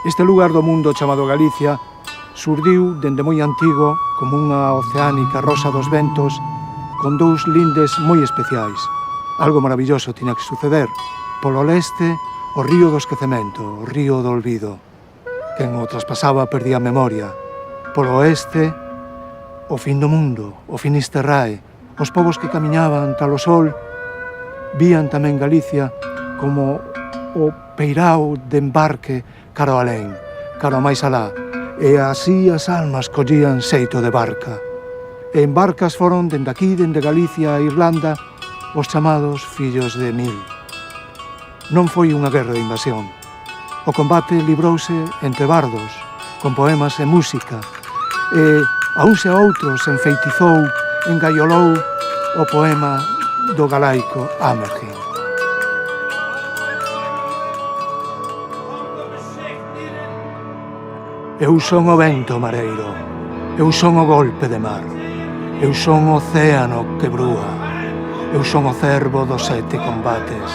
Este lugar do mundo chamado Galicia surdiu dende moi antigo como unha oceánica rosa dos ventos con dous lindes moi especiais. Algo maravilloso tiña que suceder. Polo leste, o río do esquecemento, o río do olvido. Quen o traspasaba perdía a memoria. Polo oeste, o fin do mundo, o Finisterrae. Os povos que camiñaban talo sol vían tamén Galicia como o peirao de embarque caro alén, caro a máis alá, e así as almas collían xeito de barca. E en barcas foron dende aquí, dende Galicia a Irlanda, os chamados fillos de Mil. Non foi unha guerra de invasión. O combate librouse entre bardos, con poemas e música, e a uns e a outros enfeitizou, engaiolou o poema do galaico Amergin. Eu son o vento mareiro, eu son o golpe de mar, eu son o océano que brúa, eu son o cervo dos 7 combates,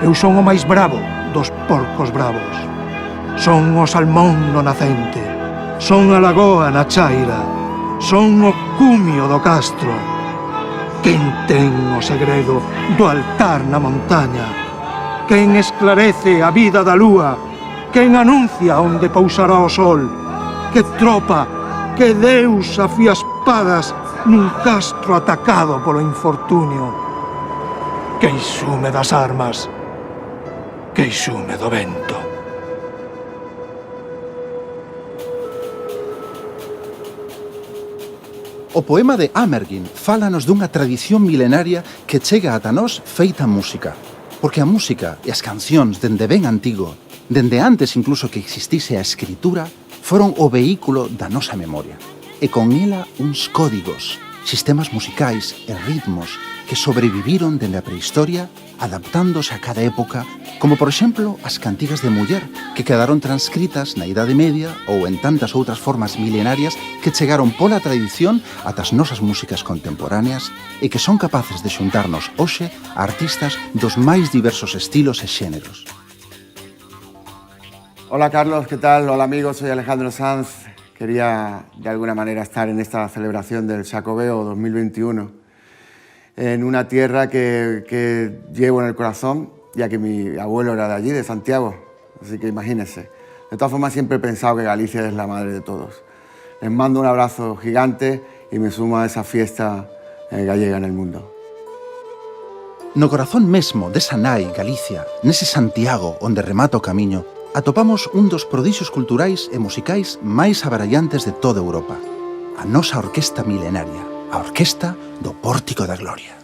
eu son o máis bravo dos porcos bravos, son o salmón no nacente, son a lagoa na chaira, son o cumio do castro. Quen ten o segredo do altar na montaña? Quen esclarece a vida da lúa? Quen anuncia onde pousará o sol? Que tropa, que deus afía espadas nun castro atacado polo infortunio? Queixume das armas, queixume do vento. O poema de Amergin fálanos dunha tradición milenaria que chega ata nós feita música. Porque a música e as cancións dende ben antigo, dende antes incluso que existise a escritura, foron o vehículo da nosa memoria. E con ela uns códigos, sistemas musicais e ritmos que sobreviviron dende a prehistoria adaptándose a cada época, como por exemplo as cantigas de muller que quedaron transcritas na Idade Media ou en tantas outras formas milenarias que chegaron pola tradición ata as nosas músicas contemporáneas e que son capaces de xuntarnos hoxe a artistas dos máis diversos estilos e xéneros. Hola Carlos, ¿qué tal? Hola amigos, soy Alejandro Sanz. Quería de alguna manera estar en esta celebración del Xacobeo 2021 en una tierra que llevo en el corazón, ya que mi abuelo era de allí, de Santiago, así que imagínense. De todas formas, siempre he pensado que Galicia es la madre de todos. Les mando un abrazo gigante y me sumo a esa fiesta gallega en el mundo. No corazón mesmo desa nai, Galicia, nese Santiago onde remata o camiño, atopamos un dos prodixios culturais e musicais máis abarallantes de toda Europa. A nosa orquesta milenaria, a Orquesta do Pórtico da Gloria.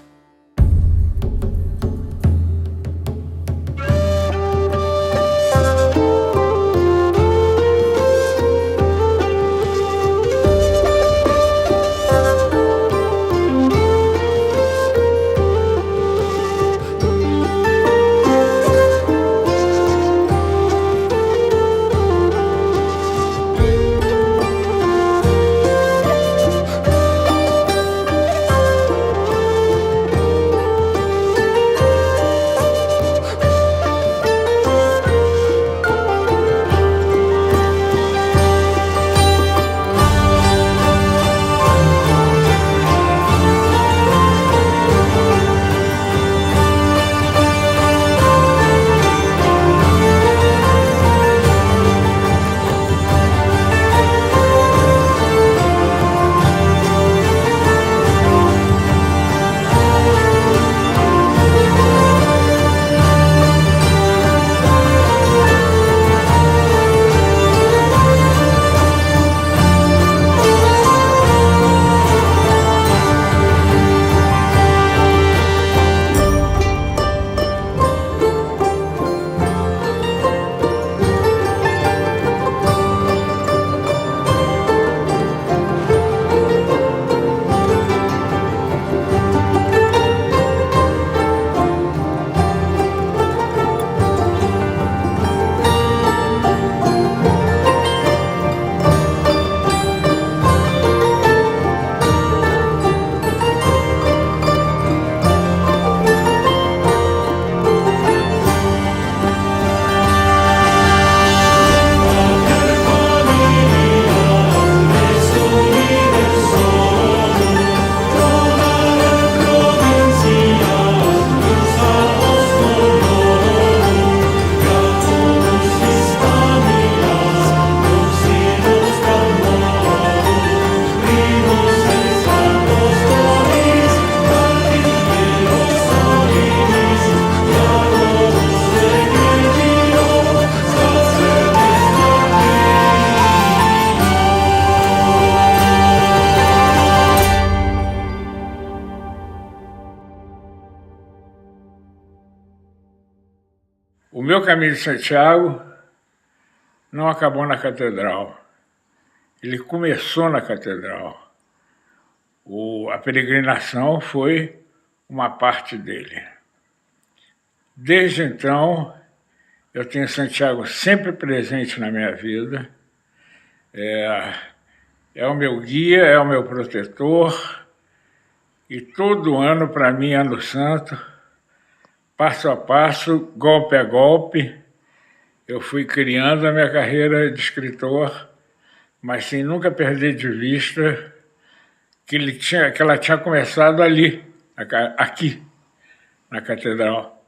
O meu caminho de Santiago não acabou na catedral. Ele começou na catedral. A peregrinação foi uma parte dele. Desde então, eu tenho Santiago sempre presente na minha vida. É o meu guia, é o meu protetor. E todo ano, para mim, Ano Santo, passo a passo, golpe a golpe, eu fui criando a minha carreira de escritor, mas sem nunca perder de vista que ela tinha começado ali, aqui, na catedral.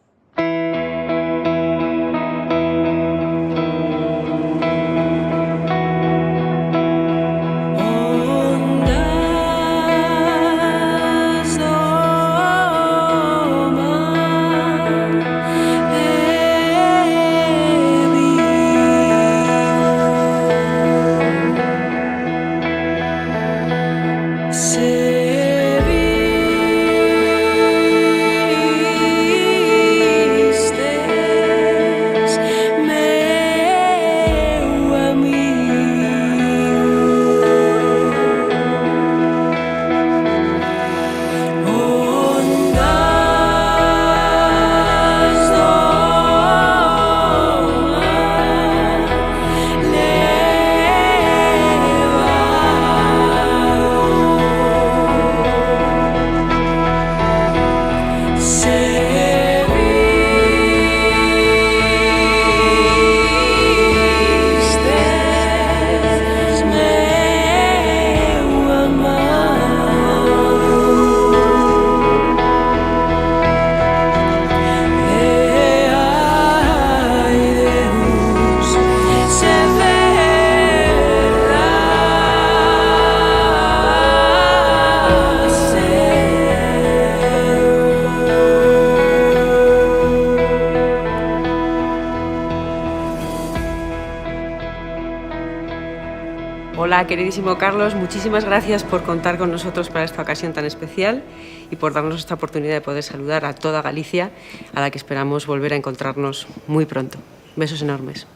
Hola, queridísimo Carlos, muchísimas gracias por contar con nosotros para esta ocasión tan especial y por darnos esta oportunidad de poder saludar a toda Galicia, a la que esperamos volver a encontrarnos muy pronto. Besos enormes.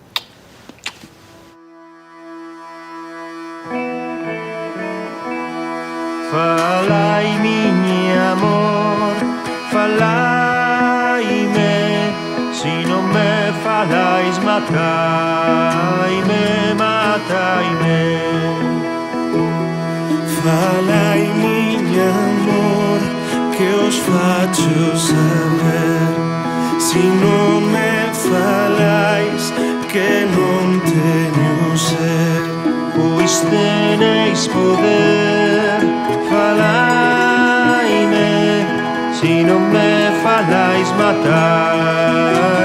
Falai, miña amor, falaime, si non me falais mataime, mataime. Falai, miña amor, que os facho saber. Si non me falais, que non teño ser. Pois tenéis poder, falaime, si non me falais mataime,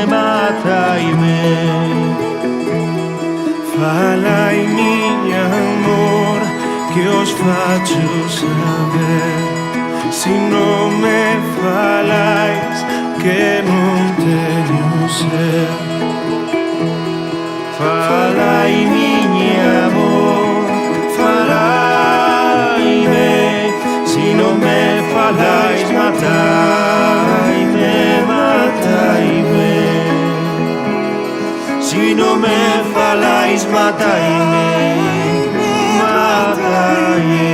mataime. Falai, miña amor, que os facho saber. Si non me falais, que non teño ser. Falai, miña amor, falaime, si non me falais mataime, mataime. Si non me falais mataime, mataime.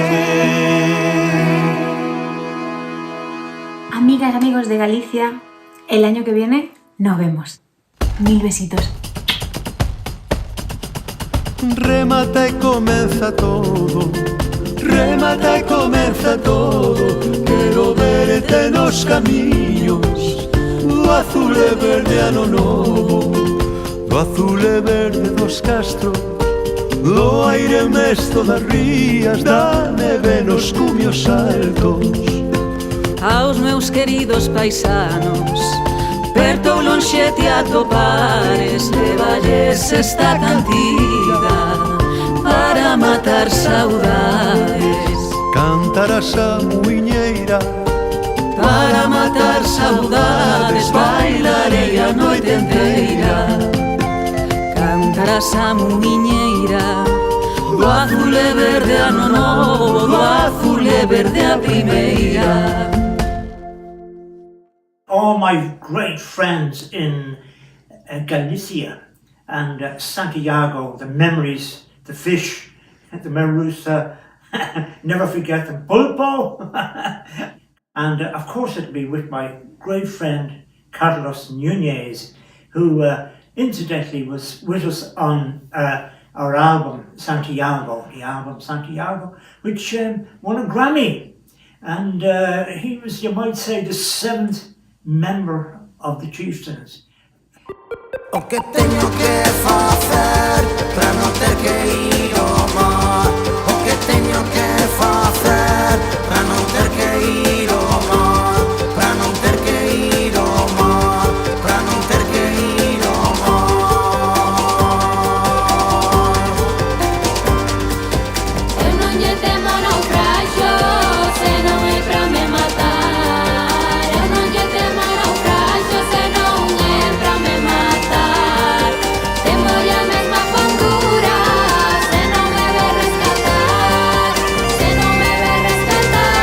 Amigas, amigos de Galicia, el año que viene nos vemos. 1000 besitos. Remata e comeza todo, remata e comeza todo. Quero verte nos camiños do azul e verde ano novo, do azul e verde dos castros, do aire mesto das rías, da neve nos cumios altos. Aos meus queridos paisanos, perto ou lonxe te atopares, levalles esta cantiga para matar saudades. Cantarás a muiñeira para matar saudades, bailarei a noite inteira. Cantarás a muiñeira do azul e verde ano novo, do azul e verde a primeira. All my great friends in Galicia and Santiago, the memories, the fish, the merluza, never forget the pulpo. And of course it'll be with my great friend Carlos Nunez, who incidentally was with us on our album Santiago, which won a Grammy. And he was, you might say, the 7th member of the Chieftains. O que teño que facer para non ter que ir ao mar? O que teño que facer para non ter que ir ao mar? Para non ter que ir ao mar? Para non ter que ir ao mar? Eu non lle temo naufraxio, se non é pra me matar. Eu non lle temo naufraxio, se non é pra me matar. Temo a mesma pondura, se non me ve rescatar, se non me ve rescatar.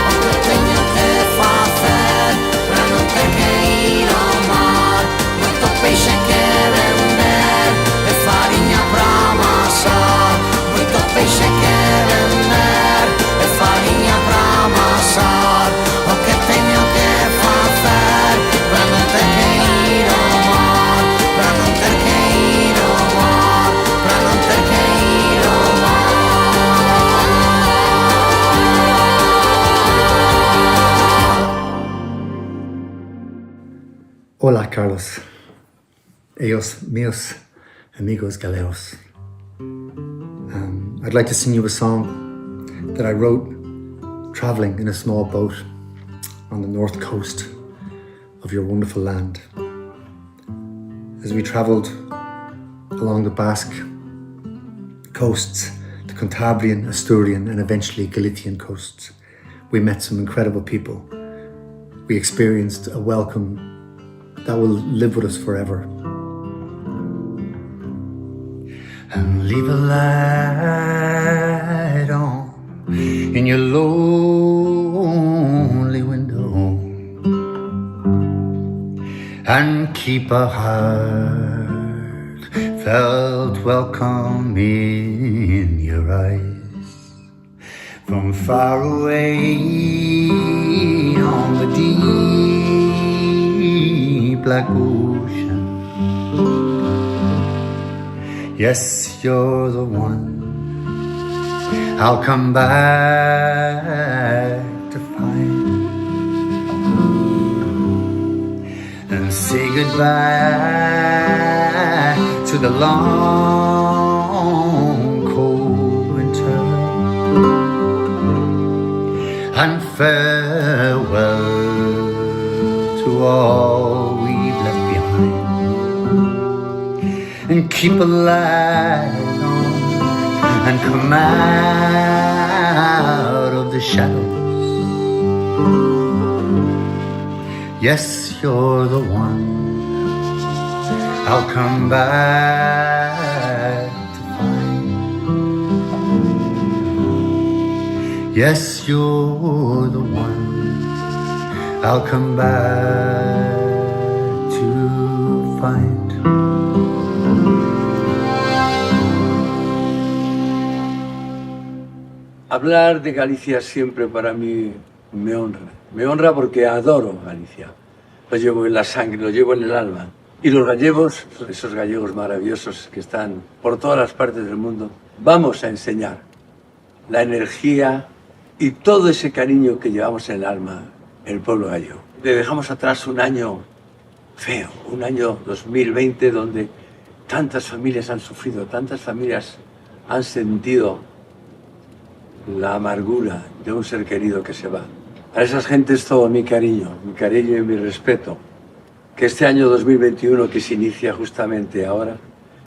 O que teño que facer para non ter que ir ao mar? Moito peixe que vender e fariña pra amasar. Moito peixe que vender e fariña pra amasar. O que teño que facer para non ter que ir ao mar? Para non ter que ir ao mar? Para non ter que ir ao mar? Hola, Carlos. Ellos míos amigos galeos. I'd like to sing you a song that I wrote traveling in a small boat on the north coast of your wonderful land. As we traveled along the Basque coasts, the Cantabrian, Asturian, and eventually Galician coasts, we met some incredible people. We experienced a welcome that will live with us forever. And leave a light on in your lonely window, and keep a heartfelt welcome in your eyes. From far away on the deep black ocean, yes, you're the one I'll come back to find, and say goodbye to the long cold winter, and farewell to all we've left behind, and keep a light on and come out of the shadows. Yes, you're the one I'll come back to find. Yes, you're the one I'll come back to find. Hablar de Galicia siempre para mí me honra. Me honra porque adoro Galicia. Lo llevo en la sangre, lo llevo en el alma. Y los gallegos, esos gallegos maravillosos que están por todas las partes del mundo, vamos a enseñar la energía y todo ese cariño que llevamos en el alma, el pueblo gallego. Le dejamos atrás un año feo, un año 2020 donde tantas familias han sufrido, tantas familias han sentido la amargura de un ser querido que se va. A esas gentes todo mi cariño y mi respeto. Que este año 2021 que se inicia justamente ahora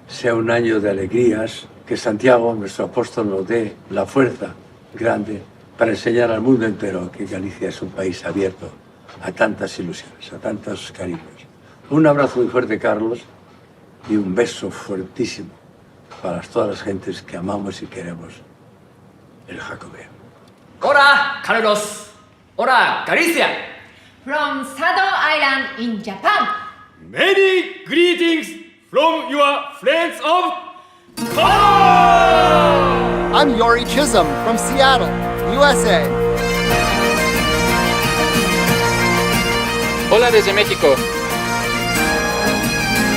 sea un año de alegrías, que Santiago, nuestro apóstol, nos dé la fuerza grande para enseñar al mundo entero que Galicia es un país abierto a tantas ilusiones, a tantos cariños. Un abrazo muy fuerte, Carlos, y un beso fuertísimo para todas las gentes que amamos y queremos el Jacobeo. Hola, Carlos. Hola, Galicia. from Sado Island in Japan. Many greetings from your friends of color! I'm Yori Chisholm from Seattle, USA. Hola desde México.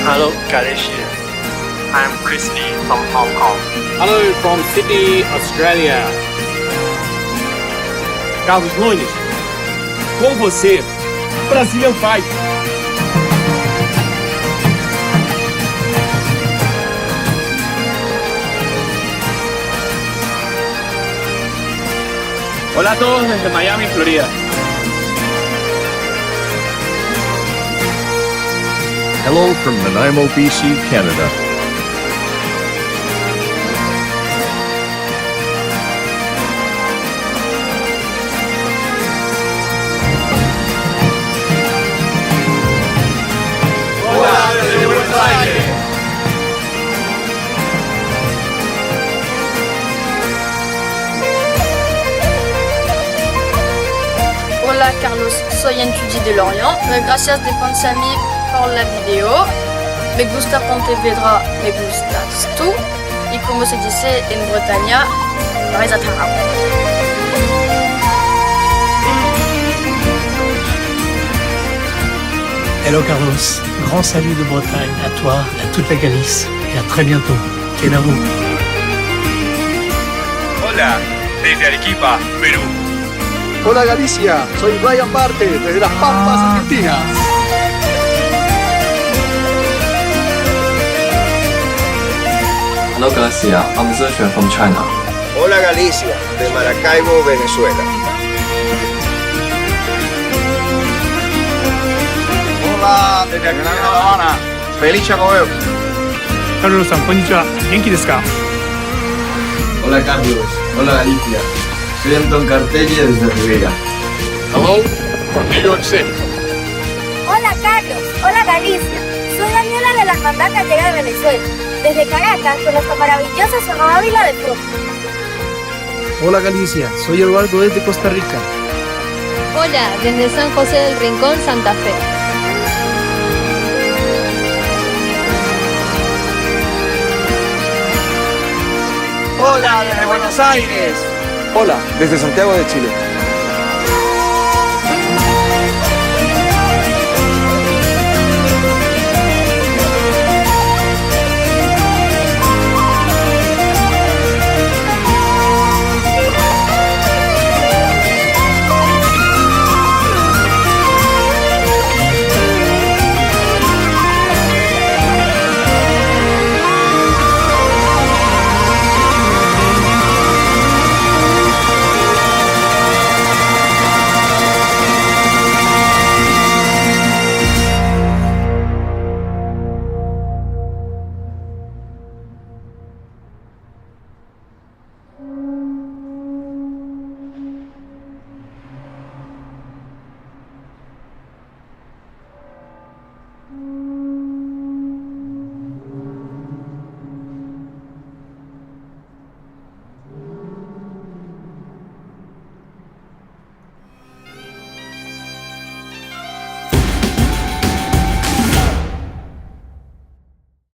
Hello, Galicia. I'm Chris Lee from Hong Kong. Hello from Sydney, Australia. Carlos Nunes, com você, Brazilian Fight. Hola a todos desde Miami, Florida. Hello from Nanaimo, BC, Canada. Hola Carlos, soy en Tudi de Lorient. Gracias de Ponsami por la video. Me gusta Pontevedra, me gustas tú. Y como se dice en Bretaña, Marisa Tarab. Hello Carlos, grand salut de Bretagne à toi, à toute la Galice et à très bientôt. Kenavo. Hola, desde Arequipa, Perú. Hola Galicia, soy Brian Barte desde Las Pampas, Argentina. Hello Galicia, I'm Zexuan from China. Hola Galicia, de Maracaibo, Venezuela. Hola, desde aquí de La Habana. Feliz Chacobeo. Carlos-san, konnichiwa. ¿Genki desu ka? Hola Carlos, hola Galicia. Soy Anton Cartelli desde Rivera. Hello from New York City. Hola Carlos, hola Galicia. Soy Daniela de la Hermandad Gallega de Venezuela. Desde Caracas, con nuestra maravillosa Zona Ávila de Pro. Hola Galicia, soy Eduardo desde Costa Rica. Hola, desde San José del Rincón, Santa Fe. Hola, desde Buenos Aires. Hola, desde Santiago de Chile.